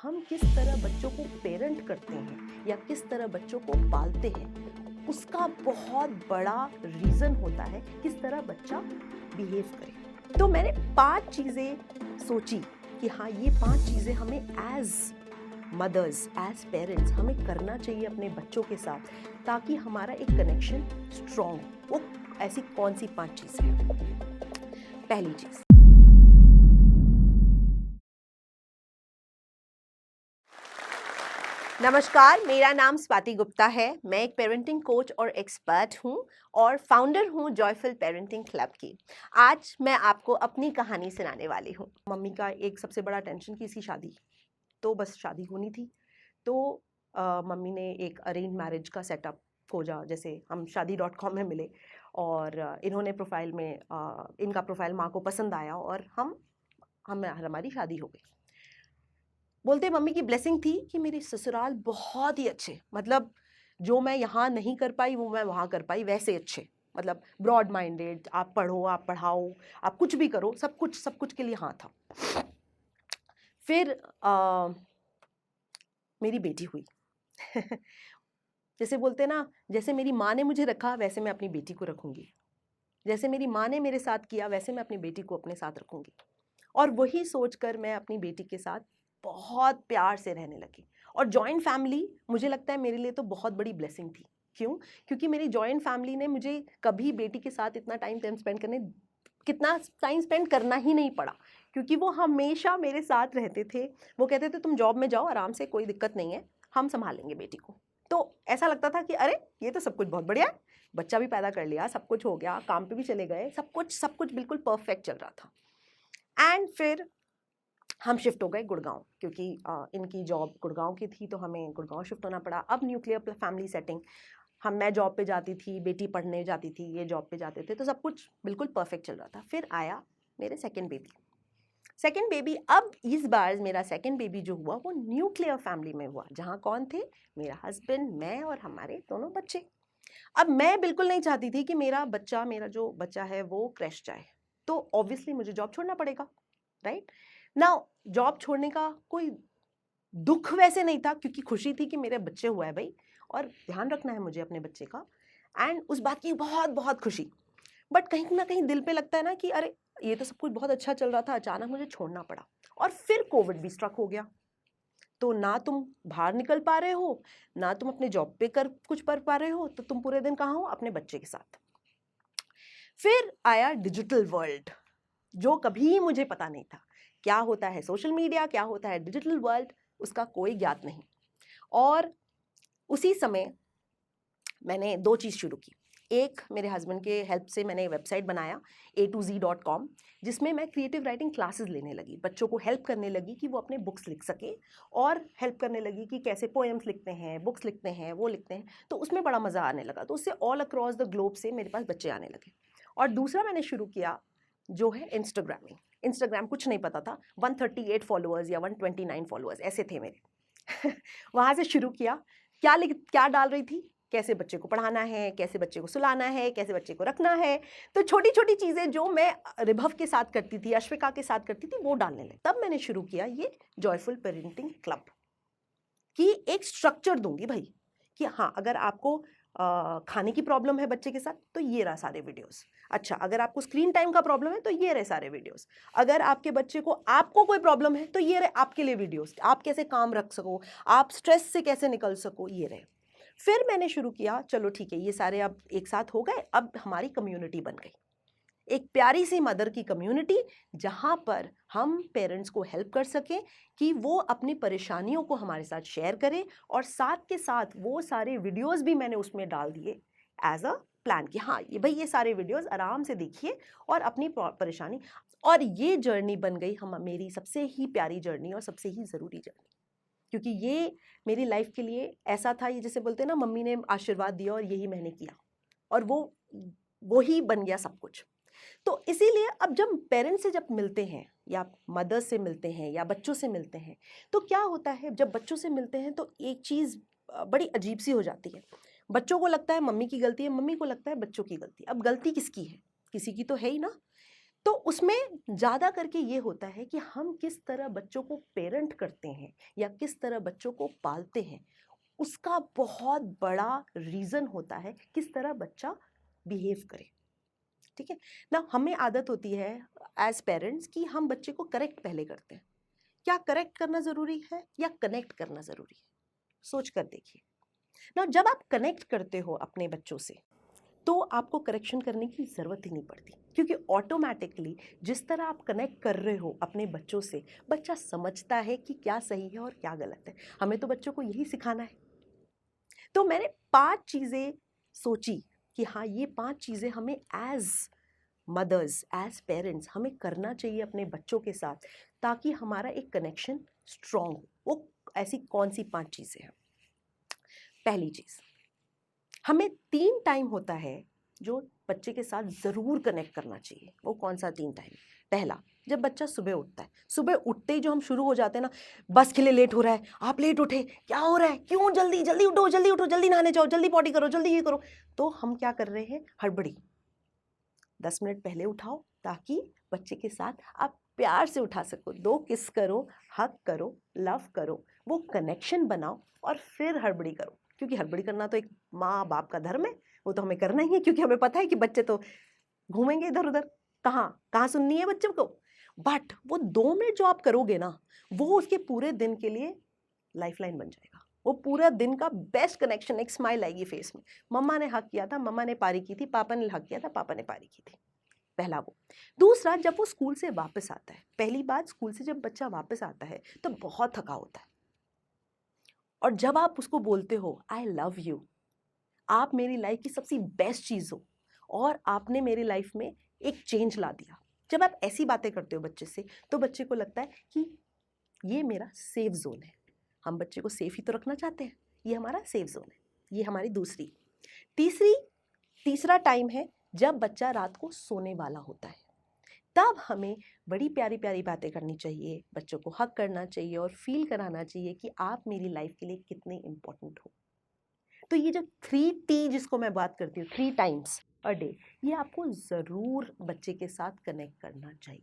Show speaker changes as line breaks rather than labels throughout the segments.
हम किस तरह बच्चों को पेरेंट करते हैं या किस तरह बच्चों को पालते हैं, उसका बहुत बड़ा रीज़न होता है किस तरह बच्चा बिहेव करे। तो मैंने 5 चीज़ें सोची कि हाँ, ये 5 चीज़ें हमें एज मदर्स, एज पेरेंट्स हमें करना चाहिए अपने बच्चों के साथ, ताकि हमारा एक कनेक्शन स्ट्रॉन्ग हो। वो ऐसी कौन सी 5 चीज़ें हैं? पहली चीज़, नमस्कार, मेरा नाम स्वाति गुप्ता है। मैं एक पेरेंटिंग कोच और एक्सपर्ट हूँ और फाउंडर हूँ जॉयफुल पेरेंटिंग क्लब की। आज मैं आपको अपनी कहानी सुनाने वाली हूँ। मम्मी का एक सबसे बड़ा टेंशन की थी शादी, तो बस शादी होनी थी। तो मम्मी ने एक अरेंज मैरिज का सेटअप खोजा, जैसे हम शादी.com में मिले और इन्होंने प्रोफाइल में इनका प्रोफाइल माँ को पसंद आया और हमारी शादी हो गई। बोलते मम्मी की ब्लेसिंग थी कि मेरे ससुराल बहुत ही अच्छे, मतलब जो मैं यहाँ नहीं कर पाई वो मैं वहाँ कर पाई, वैसे अच्छे, मतलब ब्रॉड माइंडेड, आप पढ़ो, आप पढ़ाओ, आप कुछ भी करो, सब कुछ के लिए हाँ था। फिर मेरी बेटी हुई। जैसे बोलते ना, जैसे मेरी माँ ने मुझे रखा वैसे मैं अपनी बेटी को रखूंगी, जैसे मेरी माँ ने मेरे साथ किया वैसे मैं अपनी बेटी को अपने साथ रखूंगी। और वही सोचकर मैं अपनी बेटी के साथ बहुत प्यार से रहने लगी। और जॉइंट फैमिली मुझे लगता है मेरे लिए तो बहुत बड़ी ब्लेसिंग थी। क्यों? क्योंकि मेरी जॉइंट फैमिली ने मुझे कभी बेटी के साथ इतना टाइम स्पेंड करना ही नहीं पड़ा, क्योंकि वो हमेशा मेरे साथ रहते थे। वो कहते थे तुम जॉब में जाओ आराम से, कोई दिक्कत नहीं है, हम संभालेंगे बेटी को। तो ऐसा लगता था कि अरे ये तो सब कुछ बहुत बढ़िया है, बच्चा भी पैदा कर लिया, सब कुछ हो गया, काम पे भी चले गए, सब कुछ बिल्कुल परफेक्ट चल रहा था। एंड फिर हम शिफ्ट हो गए गुड़गांव, क्योंकि इनकी जॉब गुड़गांव की थी, तो हमें गुड़गांव शिफ्ट होना पड़ा। अब न्यूक्लियर फैमिली सेटिंग, मैं जॉब पे जाती थी, बेटी पढ़ने जाती थी, ये जॉब पे जाते थे, तो सब कुछ बिल्कुल परफेक्ट चल रहा था। फिर आया मेरे सेकेंड बेबी। अब इस बार मेरा सेकेंड बेबी जो हुआ वो न्यूक्लियर फैमिली में हुआ, जहाँ कौन थे? मेरा हस्बैंड, मैं और हमारे दोनों बच्चे। अब मैं बिल्कुल नहीं चाहती थी कि मेरा जो बच्चा है वो क्रैश जाए, तो ऑब्वियसली मुझे जॉब छोड़ना पड़ेगा, राइट ना। जॉब छोड़ने का कोई दुख वैसे नहीं था, क्योंकि खुशी थी कि मेरे बच्चे हुआ है भाई, और ध्यान रखना है मुझे अपने बच्चे का, एंड उस बात की बहुत बहुत खुशी। बट कहीं ना कहीं दिल पे लगता है ना कि अरे ये तो सब कुछ बहुत अच्छा चल रहा था, अचानक मुझे छोड़ना पड़ा। और फिर कोविड भी स्ट्रक हो गया, तो ना तुम बाहर निकल पा रहे हो, ना तुम अपने जॉब पे कुछ कर पा रहे हो, तो तुम पूरे दिन कहाँ हो? अपने बच्चे के साथ। फिर आया डिजिटल वर्ल्ड, जो कभी मुझे पता नहीं था क्या होता है सोशल मीडिया, क्या होता है डिजिटल वर्ल्ड, उसका कोई ज्ञात नहीं। और उसी समय मैंने 2 चीज़ शुरू की। एक, मेरे हस्बैंड के हेल्प से मैंने वेबसाइट बनाया a2z.com, जिसमें मैं क्रिएटिव राइटिंग क्लासेस लेने लगी, बच्चों को हेल्प करने लगी कि वो अपने बुक्स लिख सके, और हेल्प करने लगी कि कैसे पोएम्स लिखते हैं, बुक्स लिखते हैं, वो लिखते हैं। तो उसमें बड़ा मज़ा आने लगा, तो उससे ऑल अक्रॉस द ग्लोब से मेरे पास बच्चे आने लगे। और दूसरा मैंने शुरू किया जो है इंस्टाग्राम कुछ नहीं पता था, 138 फॉलोअर्स या 129 फॉलोअर्स ऐसे थे मेरे। वहाँ से शुरू किया। क्या डाल रही थी? कैसे बच्चे को पढ़ाना है, कैसे बच्चे को सुलाना है, कैसे बच्चे को रखना है। तो छोटी छोटी चीज़ें जो मैं रिभव के साथ करती थी, अश्विका के साथ करती थी, वो डालने लगी। तब मैंने शुरू किया ये जॉयफुल पेरेंटिंग क्लब, कि एक स्ट्रक्चर दूंगी भाई, कि हाँ, अगर आपको खाने की प्रॉब्लम है बच्चे के साथ तो ये रहा सारे वीडियोस। अच्छा, अगर आपको स्क्रीन टाइम का प्रॉब्लम है तो ये रहे सारे वीडियोस। अगर आपके बच्चे को आपको कोई प्रॉब्लम है तो ये रहे आपके लिए वीडियोस, आप कैसे काम रख सको, आप स्ट्रेस से कैसे निकल सको, ये रहे। फिर मैंने शुरू किया, चलो ठीक है, ये सारे अब एक साथ हो गए, अब हमारी कम्युनिटी बन गई, एक प्यारी सी मदर की कम्युनिटी, जहां पर हम पेरेंट्स को हेल्प कर सकें कि वो अपनी परेशानियों को हमारे साथ शेयर करें, और साथ के साथ वो सारे वीडियोस भी मैंने उसमें डाल दिए एज अ प्लान, कि हाँ ये भाई ये सारे वीडियोस आराम से देखिए और अपनी परेशानी। और ये जर्नी बन गई मेरी सबसे ही प्यारी जर्नी और सबसे ही ज़रूरी जर्नी, क्योंकि ये मेरी लाइफ के लिए ऐसा था, ये जैसे बोलते हैं ना, मम्मी ने आशीर्वाद दिया और यही मैंने किया, और वो ही बन गया सब कुछ। तो इसीलिए अब जब पेरेंट्स से जब मिलते हैं, या मदर्स से मिलते हैं, या बच्चों से मिलते हैं, तो क्या होता है, जब बच्चों से मिलते हैं तो एक चीज़ बड़ी अजीब सी हो जाती है। बच्चों को लगता है मम्मी की गलती है, मम्मी को लगता है बच्चों की गलती। अब गलती किसकी है? किसी की तो है ही ना। तो उसमें ज़्यादा करके ये होता है कि हम किस तरह बच्चों को पेरेंट करते हैं या किस तरह बच्चों को पालते हैं, उसका बहुत बड़ा रीज़न होता है किस तरह बच्चा बिहेव करे। ठीक है ना, हमें आदत होती है एज पेरेंट्स कि हम बच्चे को करेक्ट पहले करते हैं। क्या करेक्ट करना ज़रूरी है या कनेक्ट करना ज़रूरी है? सोच कर देखिए ना, जब आप कनेक्ट करते हो अपने बच्चों से तो आपको करेक्शन करने की ज़रूरत ही नहीं पड़ती, क्योंकि ऑटोमेटिकली जिस तरह आप कनेक्ट कर रहे हो अपने बच्चों से, बच्चा समझता है कि क्या सही है और क्या गलत है। हमें तो बच्चों को यही सिखाना है। तो मैंने 5 चीज़ें सोची कि हाँ, ये 5 चीज़ें हमें एज मदर्स, एज पेरेंट्स हमें करना चाहिए अपने बच्चों के साथ, ताकि हमारा एक कनेक्शन स्ट्रॉन्ग हो। वो ऐसी कौन सी 5 चीज़ें हैं? पहली चीज़, हमें 3 टाइम होता है जो बच्चे के साथ ज़रूर कनेक्ट करना चाहिए। वो कौन सा 3 टाइम? पहला, जब बच्चा सुबह उठता है, सुबह उठते ही जो हम शुरू हो जाते हैं ना, बस के लिए लेट हो रहा है, आप लेट उठे, क्या हो रहा है, क्यों, जल्दी जल्दी उठो, जल्दी उठो, जल्दी नहाने जाओ, जल्दी पॉटी करो, जल्दी ये करो। तो हम क्या कर रहे हैं? हड़बड़ी। 10 मिनट पहले उठाओ ताकि बच्चे के साथ आप प्यार से उठा सको, 2 किस करो, हग करो, लव करो, वो कनेक्शन बनाओ और फिर हड़बड़ी करो। क्योंकि हड़बड़ी करना तो एक माँ बाप का धर्म है, वो तो हमें करना ही है, क्योंकि हमें पता है कि बच्चे तो घूमेंगे इधर उधर, कहाँ कहाँ सुननी है बच्चों को। बट वो 2 मिनट जो आप करोगे ना, वो उसके पूरे दिन के लिए लाइफलाइन बन जाएगा। वो पूरा दिन का बेस्ट कनेक्शन, एक स्माइल आएगी फेस में। मम्मा ने हक किया था, मम्मा ने पारी की थी, पापा ने हक किया था, पापा ने पारी की थी। पहला वो। दूसरा, जब वो स्कूल से वापस आता है, पहली बात, स्कूल से जब बच्चा वापस आता है तो बहुत थका होता है, और जब आप उसको बोलते हो आई लव यू, आप मेरी लाइफ की सबसे बेस्ट चीज़ हो और आपने मेरी लाइफ में एक चेंज ला दिया, जब आप ऐसी बातें करते हो बच्चे से, तो बच्चे को लगता है कि ये मेरा सेफ जोन है। हम बच्चे को सेफ ही तो रखना चाहते हैं, ये हमारा सेफ जोन है। ये हमारी दूसरी। तीसरा टाइम है जब बच्चा रात को सोने वाला होता है, तब हमें बड़ी प्यारी प्यारी बातें करनी चाहिए, बच्चों को हक करना चाहिए और फील कराना चाहिए कि आप मेरी लाइफ के लिए कितने इंपॉर्टेंट हो। तो ये जो 3T जिसको मैं बात करती हूँ, 3 टाइम्स अ डे, ये आपको ज़रूर बच्चे के साथ कनेक्ट करना चाहिए।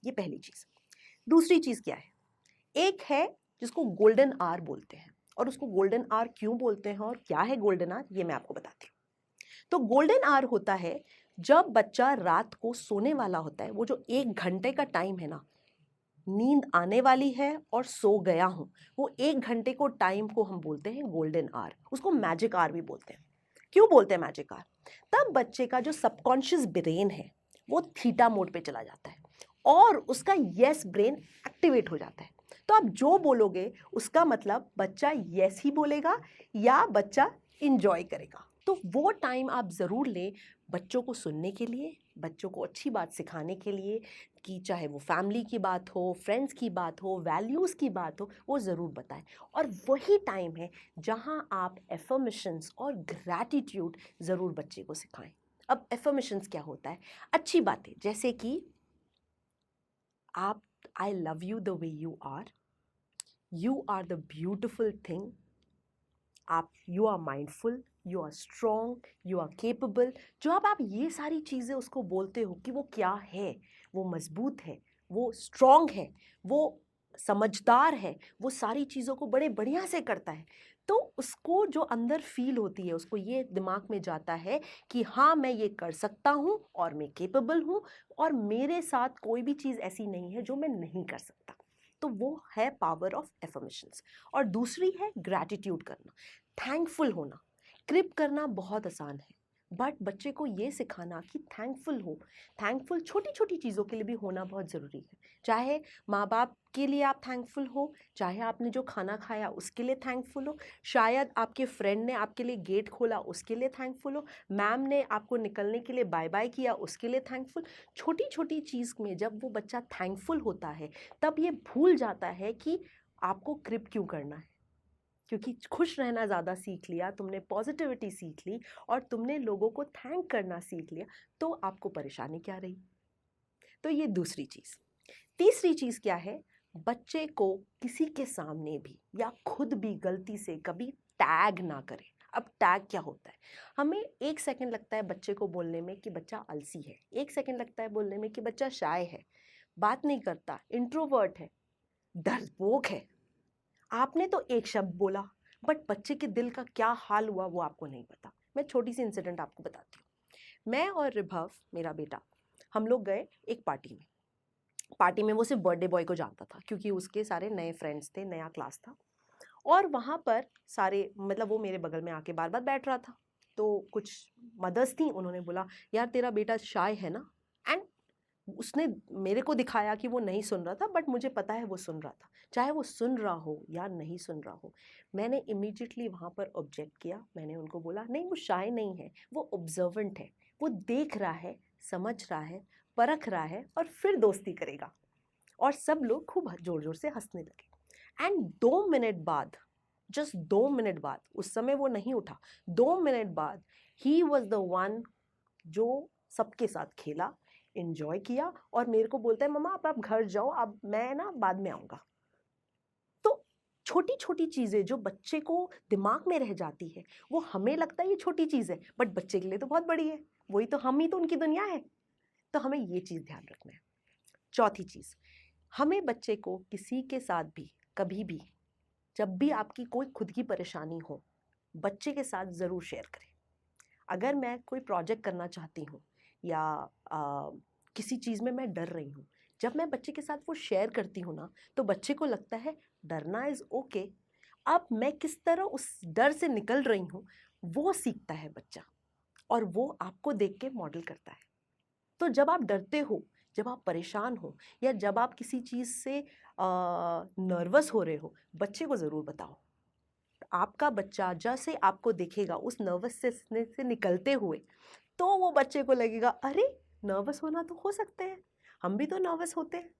ये पहली चीज़। दूसरी चीज़ क्या है? एक है जिसको गोल्डन आवर बोलते हैं, और उसको गोल्डन आवर क्यों बोलते हैं और क्या है गोल्डन आवर, ये मैं आपको बताती हूँ। तो गोल्डन आवर होता है जब बच्चा रात को सोने वाला होता है, वो जो 1 घंटे का टाइम है ना, नींद आने वाली है और सो गया हूं, वो 1 घंटे को टाइम को हम बोलते हैं गोल्डन आवर। उसको मैजिक आवर भी बोलते हैं। क्यों बोलते हैं मैजिक आवर? तब बच्चे का जो सबकॉन्शियस ब्रेन है वो थीटा मोड पे चला जाता है और उसका यस ब्रेन एक्टिवेट हो जाता है। तो आप जो बोलोगे उसका मतलब बच्चा यस ही बोलेगा या बच्चा इंजॉय करेगा। तो वो टाइम आप ज़रूर लें बच्चों को सुनने के लिए, बच्चों को अच्छी बात सिखाने के लिए, कि चाहे वो फैमिली की बात हो, फ्रेंड्स की बात हो, वैल्यूज़ की बात हो, वो ज़रूर बताएं। और वही टाइम है जहां आप एफर्मेशंस और ग्रैटिट्यूड ज़रूर बच्चे को सिखाएं। अब एफर्मेशंस क्या होता है? अच्छी बातें, जैसे कि आप, I love you the way you are the beautiful thing, आप, you are mindful, you are strong, you are capable. जो आप ये सारी चीज़ें उसको बोलते हो कि वो क्या है, वो मजबूत है, वो स्ट्रॉन्ग है, वो समझदार है, वो सारी चीज़ों को बड़े बढ़िया से करता है, तो उसको जो अंदर फील होती है, उसको ये दिमाग में जाता है कि हाँ, मैं ये कर सकता हूँ और मैं केपेबल हूँ और मेरे साथ कोई भी चीज़ ऐसी नहीं है जो मैं नहीं कर सकता। तो वो है पावर ऑफ एफर्मेशंस। और दूसरी है ग्रैटिट्यूड करना, थैंकफुल होना। क्रिप करना बहुत आसान है, बट बच्चे को ये सिखाना कि थैंकफुल हो, थैंकफुल छोटी छोटी चीज़ों के लिए भी होना बहुत ज़रूरी है। चाहे माँ बाप के लिए आप थैंकफुल हो, चाहे आपने जो खाना खाया उसके लिए थैंकफुल हो, शायद आपके फ्रेंड ने आपके लिए गेट खोला उसके लिए थैंकफुल हो, मैम ने आपको निकलने के लिए बाय बाय किया उसके लिए थैंकफुल। छोटी छोटी चीज़ में जब वो बच्चा थैंकफुल होता है, तब ये भूल जाता है कि आपको क्रिप क्यों करना है, क्योंकि खुश रहना ज़्यादा सीख लिया तुमने, पॉजिटिविटी सीख ली और तुमने लोगों को थैंक करना सीख लिया, तो आपको परेशानी क्या रही। तो ये दूसरी चीज़। तीसरी चीज़ क्या है? बच्चे को किसी के सामने भी या खुद भी गलती से कभी टैग ना करें। अब टैग क्या होता है? हमें 1 सेकंड लगता है बच्चे को बोलने में कि बच्चा आलसी है, 1 सेकंड लगता है बोलने में कि बच्चा शाय है, बात नहीं करता, इंट्रोवर्ट है, डरपोक है। आपने तो एक शब्द बोला, बट बच्चे के दिल का क्या हाल हुआ वो आपको नहीं पता। मैं छोटी सी इंसिडेंट आपको बताती हूँ। मैं और रिभव, मेरा बेटा, हम लोग गए एक पार्टी में। पार्टी में वो सिर्फ बर्थडे बॉय को जानता था क्योंकि उसके सारे नए फ्रेंड्स थे, नया क्लास था। और वहाँ पर सारे, मतलब वो मेरे बगल में आके बार बार बैठ रहा था। तो कुछ मदर्स थी, उन्होंने बोला यार तेरा बेटा शाय है ना। एंड उसने मेरे को दिखाया कि वो नहीं सुन रहा था, बट मुझे पता है वो सुन रहा था, चाहे वो सुन रहा हो या नहीं सुन रहा हो। मैंने इमीडिएटली वहाँ पर ऑब्जेक्ट किया। मैंने उनको बोला नहीं, वो शाय नहीं है, वो ऑब्जर्वेंट है, वो देख रहा है, समझ रहा है, परख रहा है और फिर दोस्ती करेगा। और सब लोग खूब जोर जोर से हंसने लगे। एंड 2 मिनट बाद, जस्ट 2 मिनट बाद, उस समय वो नहीं उठा, 2 मिनट बाद ही वॉज द वन जो सबके साथ खेला, एंजॉय किया और मेरे को बोलता है मम्मा आप घर जाओ, अब मैं ना बाद में आऊँगा। तो छोटी छोटी चीज़ें जो बच्चे को दिमाग में रह जाती है, वो हमें लगता है ये छोटी चीज़ है, बट बच्चे के लिए तो बहुत बड़ी है। वही तो, हम ही तो उनकी दुनिया है। तो हमें ये चीज़ ध्यान रखना है। चौथी चीज़, हमें बच्चे को किसी के साथ भी, कभी भी, जब भी आपकी कोई खुद की परेशानी हो, बच्चे के साथ ज़रूर शेयर करें। अगर मैं कोई प्रोजेक्ट करना चाहती हूँ या किसी चीज़ में मैं डर रही हूँ, जब मैं बच्चे के साथ वो शेयर करती हूँ ना, तो बच्चे को लगता है डरना इज़ ओके। अब मैं किस तरह उस डर से निकल रही हूँ वो सीखता है बच्चा, और वो आपको देख के मॉडल करता है। तो जब आप डरते हो, जब आप परेशान हो या जब आप किसी चीज़ से नर्वस हो रहे हो, बच्चे को ज़रूर बताओ। आपका बच्चा जैसे आपको देखेगा उस नर्वस से निकलते हुए, तो वो बच्चे को लगेगा अरे नर्वस होना तो हो सकते हैं, हम भी तो नर्वस होते हैं।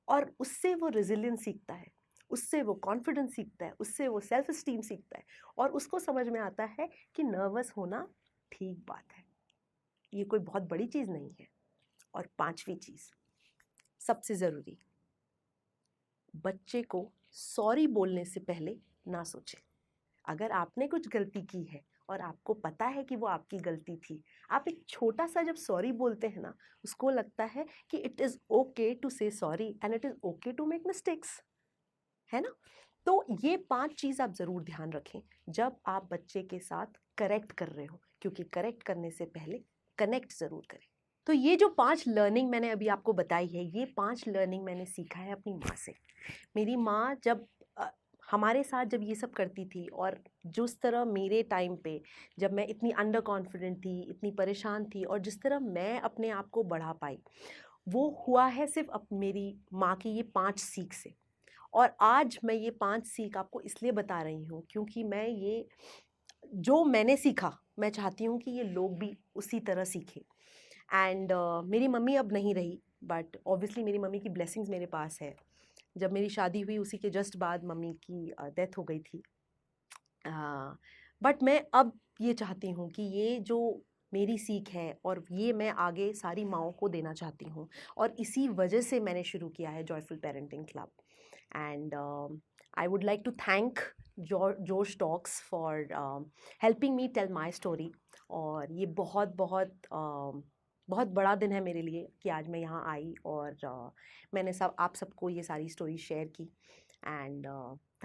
और उससे वो रेजिलियंस सीखता है, उससे वो कॉन्फिडेंस सीखता है, उससे वो सेल्फ स्टीम सीखता है, और उसको समझ में आता है कि नर्वस होना ठीक बात है, ये कोई बहुत बड़ी चीज़ नहीं है। और 5वीं चीज़, सबसे ज़रूरी, बच्चे को सॉरी बोलने से पहले ना सोचें। अगर आपने कुछ गलती की है और आपको पता है कि वो आपकी गलती थी, आप एक छोटा सा जब सॉरी बोलते हैं ना, उसको लगता है कि it is okay to say sorry and it is okay to make mistakes, है ना। तो ये 5 चीज़ आप ज़रूर ध्यान रखें जब आप बच्चे के साथ करेक्ट कर रहे हो, क्योंकि करेक्ट करने से पहले कनेक्ट ज़रूर करें। तो ये जो 5 लर्निंग मैंने अभी आपको बताई है, ये 5 लर्निंग मैंने सीखा है अपनी माँ से। मेरी माँ जब हमारे साथ जब ये सब करती थी, और जिस तरह मेरे टाइम पे जब मैं इतनी अंडर कॉन्फिडेंट थी, इतनी परेशान थी, और जिस तरह मैं अपने आप को बढ़ा पाई, वो हुआ है सिर्फ मेरी माँ की ये 5 सीख से। और आज मैं ये 5 सीख आपको इसलिए बता रही हूँ क्योंकि मैं ये जो मैंने सीखा, मैं चाहती हूँ कि ये लोग भी उसी तरह सीखें। एंड मेरी मम्मी अब नहीं रही, बट ऑब्वियसली मेरी मम्मी की ब्लेसिंग्स मेरे पास है। जब मेरी शादी हुई उसी के जस्ट बाद मम्मी की डेथ हो गई थी। बट मैं अब ये चाहती हूँ कि ये जो मेरी सीख है, और ये मैं आगे सारी माँओं को देना चाहती हूँ, और इसी वजह से मैंने शुरू किया है joyful parenting club. And I would like to thank Josh Talks for helping me tell my story. और ये बहुत बहुत बहुत बड़ा दिन है मेरे लिए कि आज मैं यहाँ आई और मैंने आप सबको ये सारी स्टोरी शेयर की। And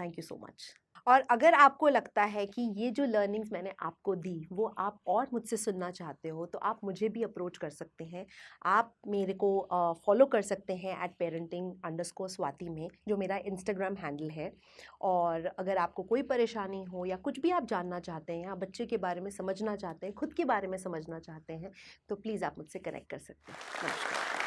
thank you so much. और अगर आपको लगता है कि ये जो लर्निंग्स मैंने आपको दी वो आप और मुझसे सुनना चाहते हो, तो आप मुझे भी अप्रोच कर सकते हैं। आप मेरे को फॉलो कर सकते हैं @parenting_swati में, जो मेरा इंस्टाग्राम हैंडल है। और अगर आपको कोई परेशानी हो या कुछ भी आप जानना चाहते हैं, या बच्चे के बारे में समझना चाहते हैं, खुद के बारे में समझना चाहते हैं, तो प्लीज़ आप मुझसे कनेक्ट कर सकते हैं। नमस्कार।